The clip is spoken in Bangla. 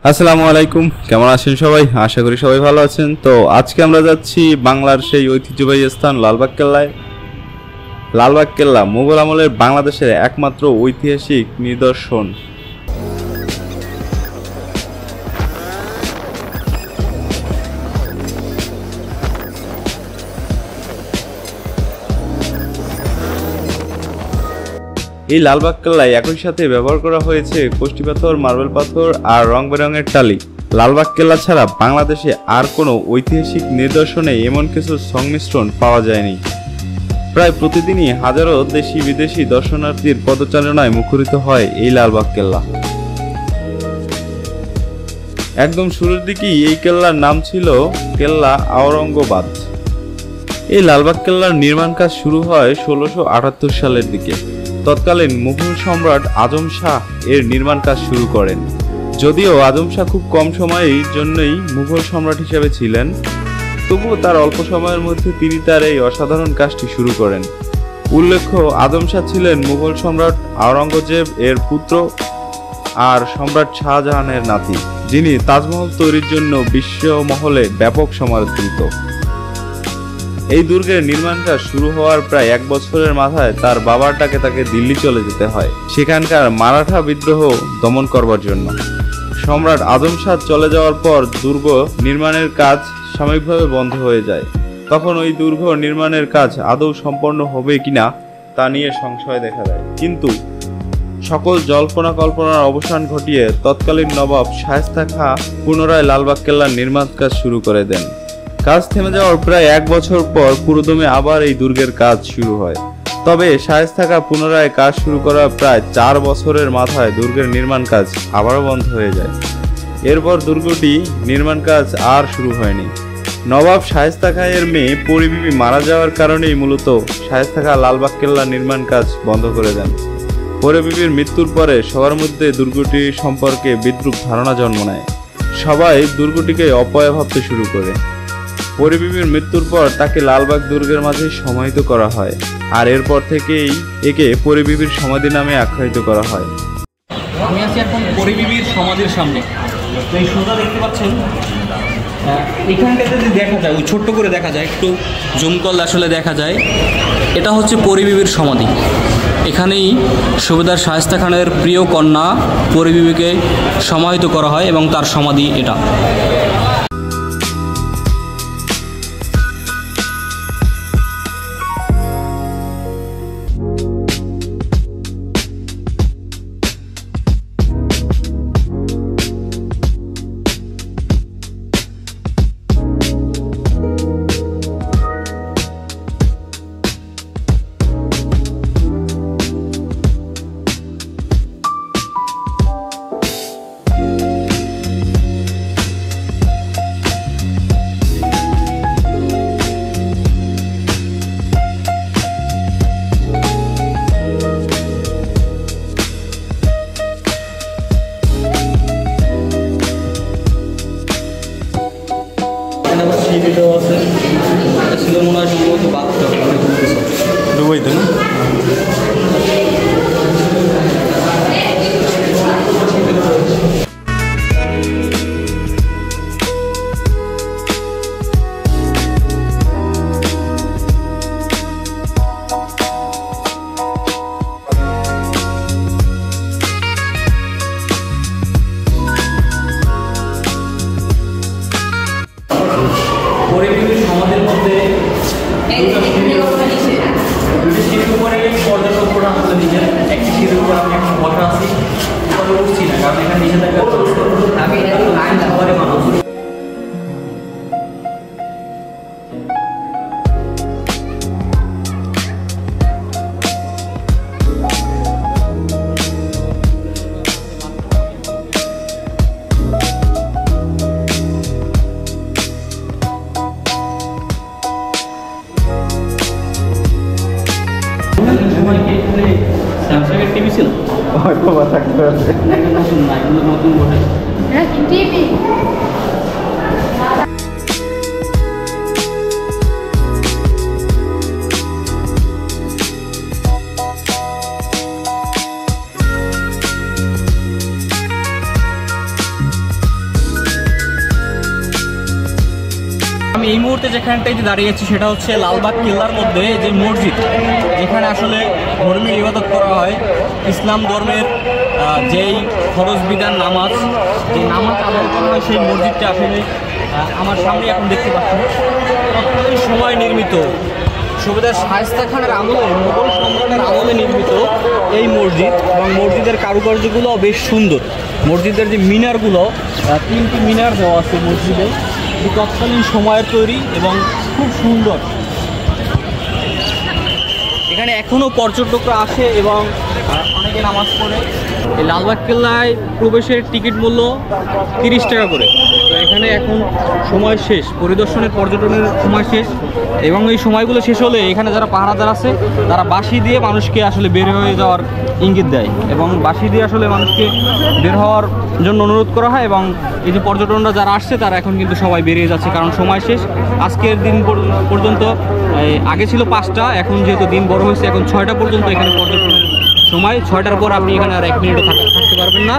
আসসালামু আলাইকুম, কেমন আছেন সবাই? আশা করি সবাই ভালো আছেন। তো আজকে আমরা যাচ্ছি বাংলার সেই ঐতিহ্যবাহী স্থান লালবাগ কেল্লায়। লালবাগ কেল্লা মুঘল আমলের বাংলাদেশের একমাত্র ঐতিহাসিক নিদর্শন। এই লালবাগ কেল্লায় একই সাথে ব্যবহার করা হয়েছে কষ্টি পাথর, মার্বেল পাথর আর রং বেরঙের টালি। লালবাগ কেল্লা ছাড়া বাংলাদেশে আর কোনো ঐতিহাসিক নিদর্শনে এমন কিছু সংমিশ্রণ পাওয়া যায়নি। প্রায় প্রতিদিনই হাজারো দেশি বিদেশি দর্শনার্থীর পদচারণায় মুখরিত হয় এই লালবাগ কেল্লা। একদম শুরুর দিকেই এই কেল্লার নাম ছিল কেল্লা আওরঙ্গাবাদ। এই লালবাগ কেল্লার নির্মাণ কাজ শুরু হয় 1678 সালের দিকে। তৎকালীন মুঘল সম্রাট আজম শাহ এর নির্মাণ কাজ শুরু করেন। যদিও আজম শাহ খুব কম সময়ের জন্যই মুঘল সম্রাট হিসেবে ছিলেন, তবুও তার অল্প সময়ের মধ্যে তিনি তার এই অসাধারণ কাজটি শুরু করেন। উল্লেখ্য, আজম শাহ ছিলেন মুঘল সম্রাট আওরঙ্গজেব এর পুত্র আর সম্রাট শাহজাহানের নাতি, যিনি তাজমহল তৈরির জন্য বিশ্ব মহলে ব্যাপক সমাদৃত। এই দুর্গের নির্মাণ কাজ শুরু হওয়ার প্রায় 1 বছরের মাথায় তার বাবার ডাকে তাকে দিল্লি চলে যেতে হয়, সেখানকার মারাঠা বিদ্রোহ দমন করবার জন্য। সম্রাট আজম শাহ চলে যাওয়ার পর দুর্গ নির্মাণের কাজ সাময়িকভাবে বন্ধ হয়ে যায়। তখন ওই দুর্গ নির্মাণের কাজ আদৌ সম্পন্ন হবে কিনা তা নিয়ে সংশয় দেখা দেয়। কিন্তু সকল জল্পনা কল্পনার অবসান ঘটিয়ে তৎকালীন নবাব শায়েস্তা খাঁ পুনরায় লালবাগ কেল্লার নির্মাণ কাজ শুরু করে দেন। কাজ থেমে যাওয়ার প্রায় 1 বছর পর পুরোদমে আবার এই দুর্গের কাজ শুরু হয়। তবে শায়েস্তা খাঁ পুনরায় কাজ শুরু করার প্রায় 4 বছরের মাথায় দুর্গের নির্মাণ কাজ আবারও বন্ধ হয়ে যায়। এরপর দুর্গটি নির্মাণ কাজ আর শুরু হয়নি। নবাব শায়েস্তা খাঁ এর মেয়ে পরিবিবি মারা যাওয়ার কারণেই মূলত শায়েস্তা খাঁ লালবাগ কেল্লা নির্মাণ কাজ বন্ধ করে দেন। পরিবিবির মৃত্যুর পরে সবার মধ্যে দুর্গটি সম্পর্কে বিদ্রূপ ধারণা জন্ম নেয়। সবাই দুর্গটিকে অপয়া ভাবতে শুরু করে। পরিবিবির মৃত্যুর পর তাকে লালবাগ দুর্গের মাঝে সমাহিত করা হয়, আর এরপর থেকেই একে পরিবিবির সমাধি নামে আখ্যায়িত করা হয়। আমি আছি এখন পরিবিবির সমাধির সামনে। তো এই সোজা দেখতে পাচ্ছেন, এখানটাতে যদি দেখা যায়, ওই ছোট্ট করে দেখা যায়, একটু জুম করলে আসলে দেখা যায়, এটা হচ্ছে পরিবিবির সমাধি। এখানেই সুবেদার শায়েস্তা খানের প্রিয় কন্যা পরিবিবিকে সমাহিত করা হয় এবং তার সমাধি এটা। ছিল মনে হয় সম্ভবত বাচ্চা ডুবাই তো না। পরিবিবির সমাজের মধ্যে দুটি সিঁড়ির উপরে পর্যটকরা আসলে নিজের একটি সিঁড়ির উপর আমি এখন বসা আছি, উপরে উঠছি না, কারণ এখানে নিষেধাজ্ঞা চলছে। আমি শহরে মানুষ স্যামসাংয়ের টিভি ছিল, হয়তো বা থাকতে পারে, নতুন না, এগুলো নতুন বসে টিভি। আমি এই মুহূর্তে যেখানটাইতে দাঁড়িয়ে আছি সেটা হচ্ছে লালবাগ কেল্লার মধ্যে যে মসজিদ, যেখানে আসলে ধর্মীয় ইবাদত করা হয়। ইসলাম ধর্মের যেই ফরজ বিধান নামাজ, যে নামাজ আদায় করা হয় সেই মসজিদটা আসলে আমার সামনে এখন দেখতে পাচ্ছি। তৎকালীন সময় নির্মিত, সুবেদার শায়েস্তা খানের আমলে, মোগল সম্রাটের আমলে নির্মিত এই মসজিদ, এবং মসজিদের কারুকার্যগুলো বেশ সুন্দর। মসজিদের যে মিনারগুলো, 3টি মিনার দেওয়া আছে মসজিদে, তৎকালীন সময়ের তৈরি এবং খুব সুন্দর। এখানে এখনও পর্যটকরা আসে এবং অনেকে নামাজ পড়ে। এই লালবাগ কেল্লায় প্রবেশের টিকিট মূল্য 30 টাকা করে। তো এখানে এখন সময় শেষ, পরিদর্শনের পর্যটনের সময় শেষ, এবং এই সময়গুলো শেষ হলে এখানে যারা পাহারাদার আছে তারা বাঁশি দিয়ে মানুষকে আসলে বের হয়ে যাওয়ার ইঙ্গিত দেয়, এবং বাঁশি দিয়ে আসলে মানুষকে বের হওয়ার জন্য অনুরোধ করা হয়। এবং এই যে পর্যটনরা যারা আসছে তারা এখন কিন্তু সবাই বেরিয়ে যাচ্ছে, কারণ সময় শেষ। আজকের দিন পর্যন্ত, আগে ছিল 5টা, এখন যেহেতু দিন বড় হয়েছে এখন 6টা পর্যন্ত এখানে পর্যটনের সময়। 6টার পর আপনি এখানে আর 1 মিনিটও থাকতে পারবেন না।